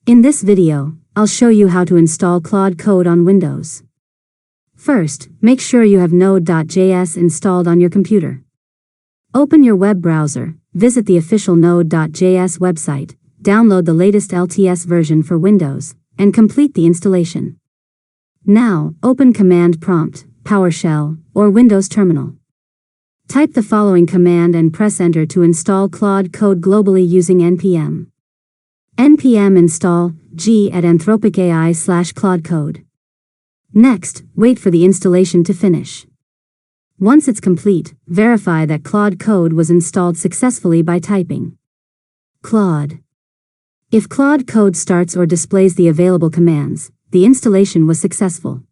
In this video, I'll show you how to install Claude Code on Windows. First, make sure you have Node.js installed on your computer. Open your web browser, visit the official Node.js website, download the latest LTS version for Windows, and complete the installation. Now, open Command Prompt, PowerShell, or Windows Terminal. Type the following command and press Enter to install Claude Code globally using npm. npm install g at Anthropic AI/Claude Code. Next, wait for the installation to finish. Once it's complete, verify that Claude Code was installed successfully by typing Claude. If Claude Code starts or displays the available commands, the installation was successful.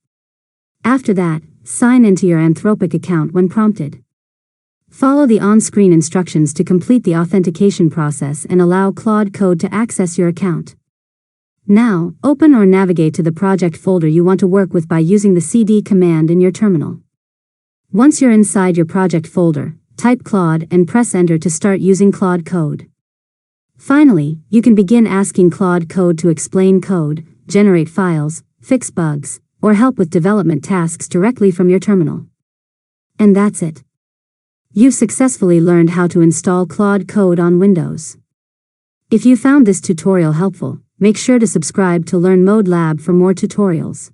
After that, sign into your Anthropic account when prompted. Follow the on-screen instructions to complete the authentication process and allow Claude Code to access your account. Now, open or navigate to the project folder you want to work with by using the cd command in your terminal. Once you're inside your project folder, type Claude and press Enter to start using Claude Code. Finally, you can begin asking Claude Code to explain code, generate files, fix bugs, or help with development tasks directly from your terminal. And that's it. You've successfully learned how to install Claude Code on Windows. If you found this tutorial helpful, make sure to subscribe to Learn Mode Lab for more tutorials.